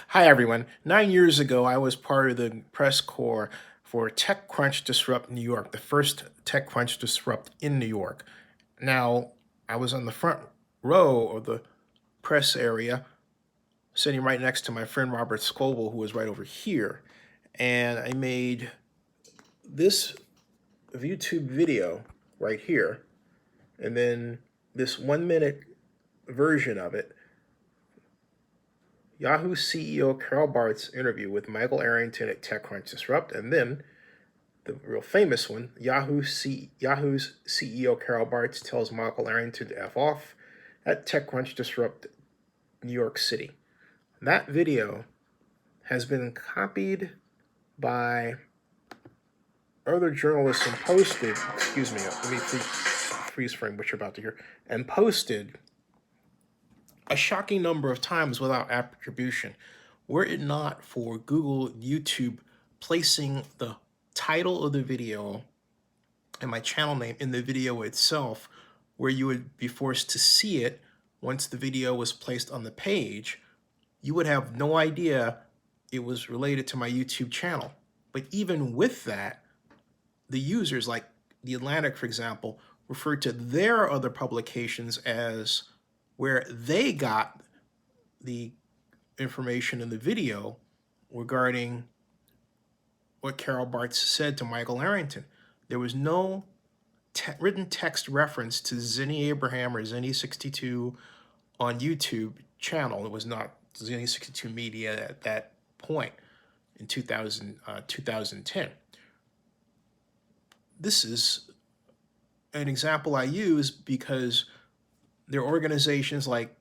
Hi, everyone. 9 years ago, I was part of the press corps for TechCrunch Disrupt New York, the first TechCrunch Disrupt in New York. Now, I was on the front row of the press area, sitting right next to my friend Robert Scoble, who was right over here. And I made this YouTube video right here, and then this 1 minute version of it. Yahoo CEO Carol Bartz interview with Michael Arrington at TechCrunch Disrupt, and then the real famous one, Yahoo's CEO Carol Bartz tells Michael Arrington to F off at TechCrunch Disrupt New York City. That video has been copied by other journalists and posted, excuse me, let me freeze frame what you're about to hear, and posted a shocking number of times without attribution. Were it not for Google, YouTube placing the title of the video and my channel name in the video itself, where you would be forced to see it once the video was placed on the page, you would have no idea it was related to my YouTube channel. But even with that, the users, like The Atlantic, for example, referred to their other publications as where they got the information in the video regarding what Carol Bartz said to Michael Arrington. There was no written text reference to Zennie Abraham or Zennie62 on YouTube channel. It was not Zennie62 Media at that point in 2010. This is an example I use because there are organizations like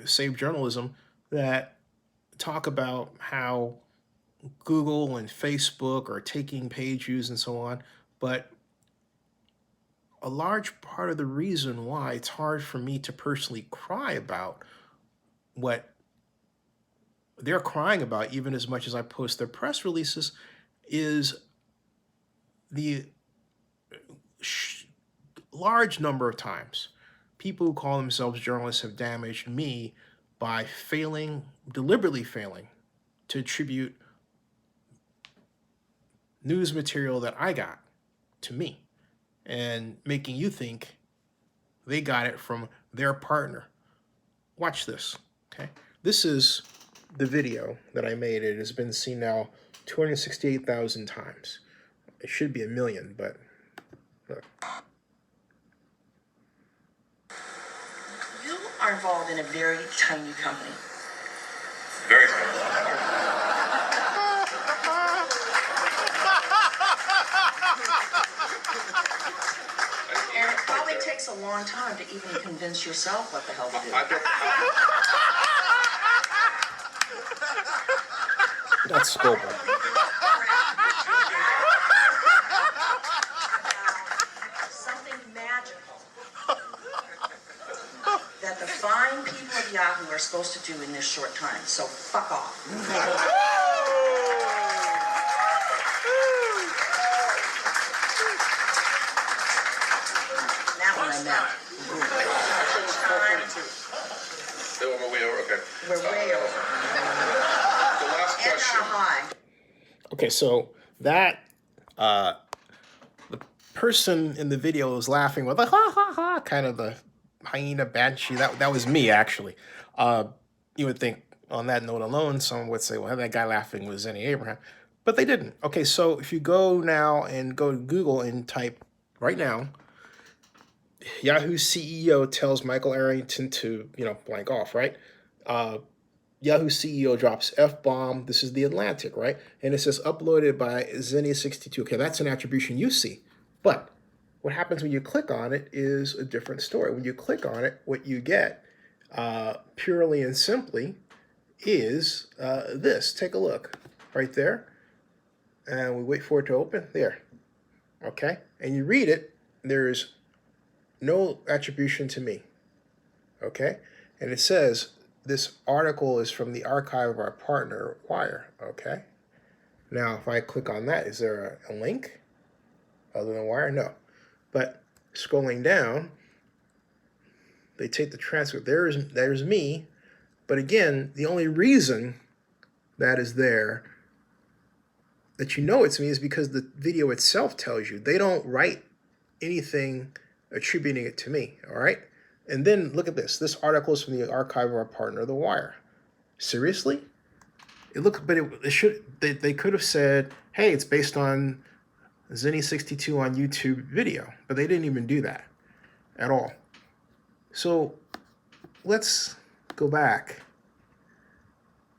Save Journalism that talk about how Google and Facebook are taking page views and so on, but a large part of the reason why it's hard for me to personally cry about what they're crying about, even as much as I post their press releases, is the large number of times people who call themselves journalists have damaged me by deliberately failing to attribute news material that I got to me and making you think they got it from their partner. Watch this, okay? This is the video that I made. It has been seen now 268,000 times. It should be 1 million, but look. You are involved in a very tiny company. Very tiny. And it probably takes a long time to even convince yourself what the hell to do. That's Scoble. Something magical that the fine people of Yahoo are supposed to do in this short time. So fuck off. That one I meant. We're way over, okay. We're way over. The last And question. high. Okay, so that the person in the video was laughing with a ha ha ha, kind of the hyena banshee. That was me, actually. You would think on that note alone, someone would say, well, that guy laughing was Zennie Abraham. But they didn't. Okay, so if you go now and go to Google and type right now, Yahoo CEO tells Michael Arrington to, blank off, right? Yahoo CEO drops F-bomb. This is The Atlantic, right? And it says uploaded by Zennie62. Okay, that's an attribution you see. But what happens when you click on it is a different story. When you click on it, what you get purely and simply is this. Take a look right there. And we wait for it to open. There. Okay? And you read it. There's no attribution to me. Okay? And it says this article is from the archive of our partner, Wire. Okay? Now, if I click on that, is there a link other than Wire? No. But scrolling down, they take the transcript. There's me. But again, the only reason that is there, that you know it's me, is because the video itself tells you. They don't write anything attributing it to me, all right? And then look at this. This article is from the archive of our partner, The Wire. Seriously? They could have said, hey, it's based on Zennie62 on YouTube video, but they didn't even do that at all. So let's go back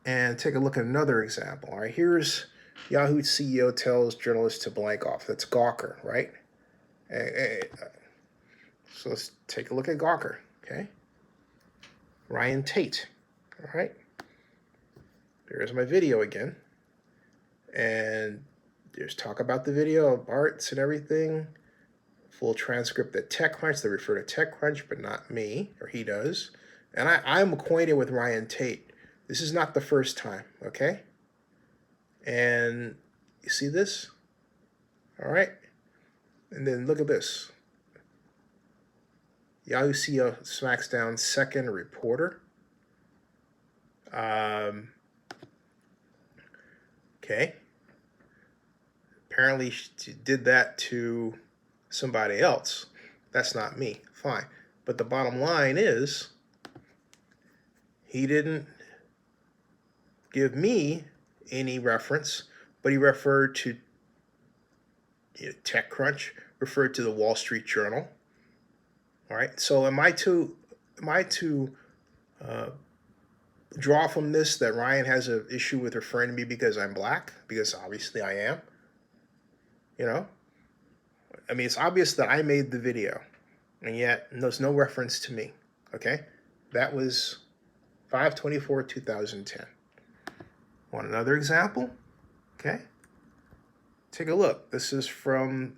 and take a look at another example. All right, here's Yahoo CEO tells journalists to blank off. That's Gawker, right? So let's take a look at Gawker, okay? Ryan Tate, all right? There's my video again. And there's talk about the video of Bartz and everything. Full transcript at TechCrunch. They refer to TechCrunch, but not me, or he does. And I'm acquainted with Ryan Tate. This is not the first time, okay? And you see this? All right. And then look at this. Yahoo CEO smacks down second reporter. Okay. Apparently she did that to somebody else. That's not me. Fine. But the bottom line is, he didn't give me any reference, but he referred to TechCrunch, referred to the Wall Street Journal. All right. So am I to draw from this that Ryan has an issue with referring to me because I'm black? Because obviously I am. You know? I mean, it's obvious that I made the video, and yet there's no reference to me. Okay? That was 5/24/2010. Want another example? Okay? Take a look. This is from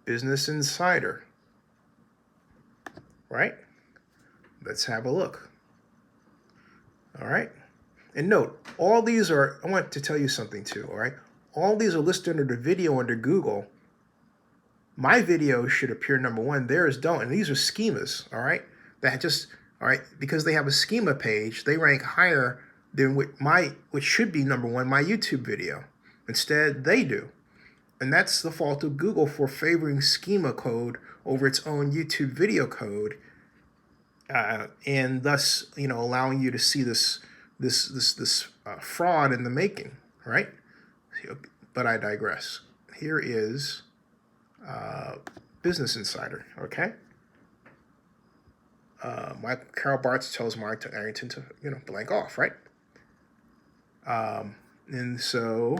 Business Insider. Right? Let's have a look. All right? And note, all these are, I want to tell you something too, all right? All these are listed under the video under Google. My video should appear number one. Theirs don't. And these are schemas, all right? All right, because they have a schema page, they rank higher than which should be number one, my YouTube video. Instead, they do. And that's the fault of Google for favoring schema code over its own YouTube video code, and thus, allowing you to see this fraud in the making, right? But I digress. Here is Business Insider, okay? Carol Bartz tells Arrington to, blank off, right? And so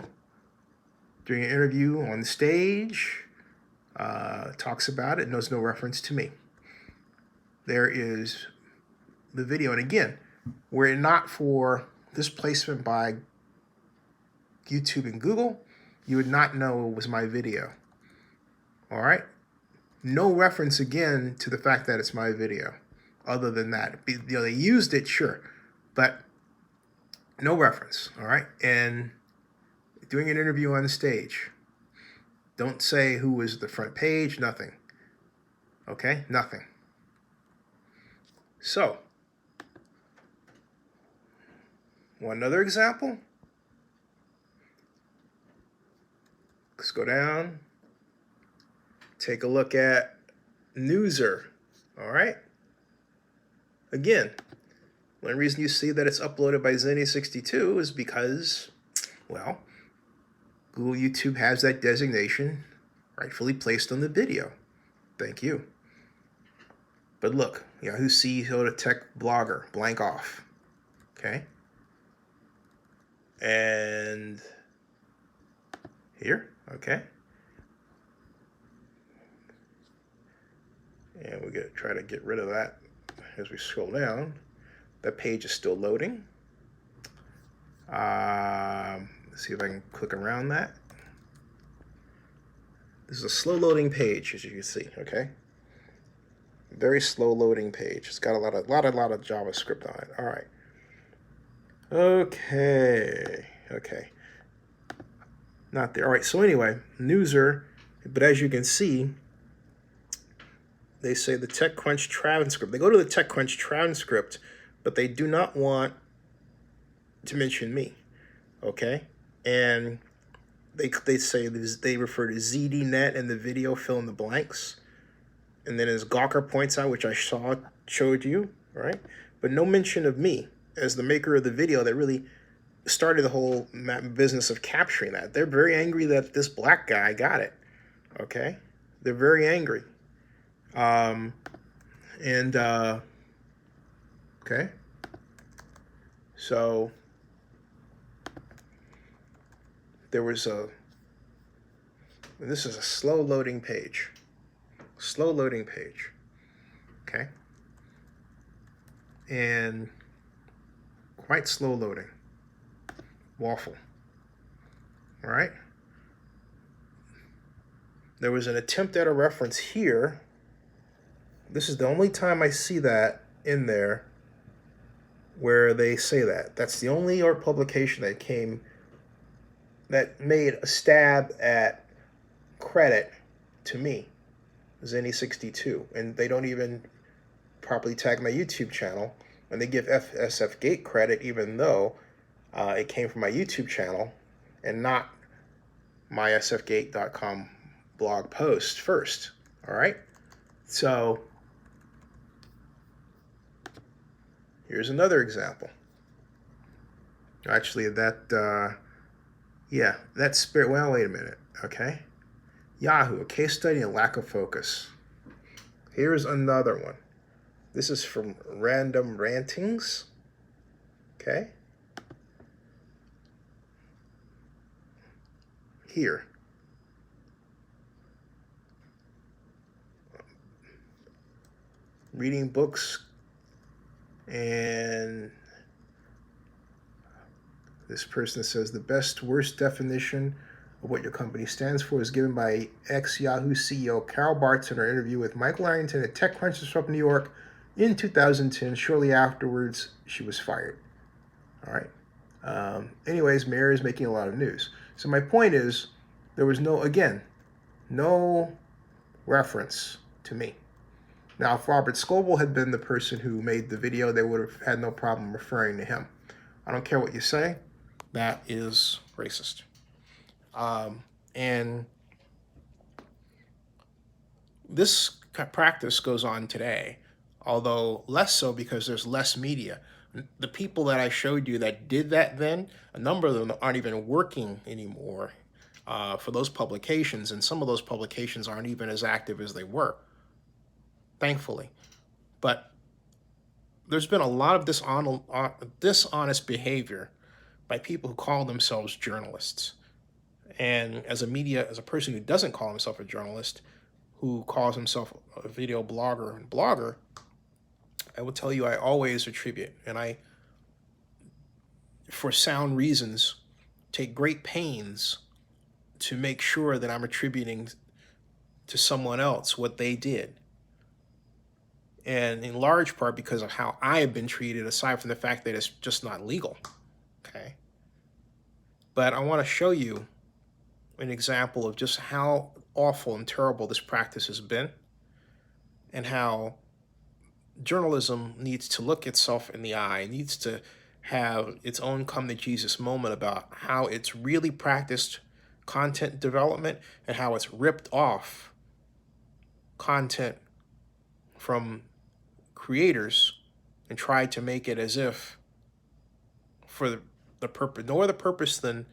during an interview on stage, talks about it, knows no reference to me. There is the video. And again, were it not for this placement by YouTube and Google, you would not know it was my video. All right? No reference, again, to the fact that it's my video. Other than that, they used it, sure, but no reference, all right? And doing an interview on stage, don't say who was the front page, nothing, okay? Nothing. So, want another example? Let's go down, take a look at Newser, all right? Again, one reason you see that it's uploaded by Zennie62 is because, well, Google YouTube has that designation rightfully placed on the video. Thank you. But look, Yahoo CEO to tech blogger, blank off. Okay? And here, okay? And we're going to try to get rid of that as we scroll down. That page is still loading. Let's see if I can click around that. This is a slow loading page, as you can see, okay? Very slow loading page. It's got a lot of JavaScript on it. All right. Okay. Not there. All right, so anyway, Newser, but as you can see, they say the TechCrunch transcript. They go to the TechCrunch transcript, but they do not want to mention me. Okay, and they say they refer to ZDNet in the video, fill in the blanks, and then as Gawker points out, which I showed you, right? But no mention of me as the maker of the video that really started the whole business of capturing that. They're very angry that this black guy got it. Okay, they're very angry. Okay, so there was this is a slow loading page. Slow loading page. Okay, and quite slow loading. Waffle. All right. There was an attempt at a reference here. This is the only time I see that in there where they say that. That's the only art publication that made a stab at credit to me, Zennie62, and they don't even properly tag my YouTube channel, and they give SF Gate credit even though it came from my YouTube channel and not my sfgate.com blog post first. All right, so here's another example. Actually, that spirit. Well, wait a minute. Okay, Yahoo, a case study in lack of focus. Here's another one. This is from Random Rantings. Okay. Here. Reading books, and this person says the best worst definition of what your company stands for is given by ex-Yahoo CEO Carol Bartz in her interview with Michael Arrington at TechCrunch Disrupt New York in 2010. Shortly afterwards, she was fired. All right. Anyways, Mayor is making a lot of news. So my point is, there was no reference to me. Now, if Robert Scoble had been the person who made the video, they would have had no problem referring to him. I don't care what you say. That is racist. And this practice goes on today, although less so because there's less media. The people that I showed you that did that then, a number of them aren't even working anymore for those publications, and some of those publications aren't even as active as they were, thankfully. But there's been a lot of dishonest behavior by people who call themselves journalists. And as a person who doesn't call himself a journalist, who calls himself a video blogger and blogger, I will tell you I always attribute, and I, for sound reasons, take great pains to make sure that I'm attributing to someone else what they did. And in large part because of how I have been treated, aside from the fact that it's just not legal. Okay. But I want to show you an example of just how awful and terrible this practice has been, and how journalism needs to look itself in the eye, needs to have its own come to Jesus moment about how it's really practiced content development and how it's ripped off content from creators and tried to make it as if for the purpose, no other purpose than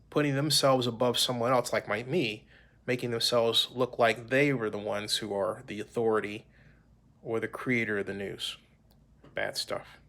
putting themselves above someone else, like me, making themselves look like they were the ones who are the authority or the creator of the news. Bad stuff.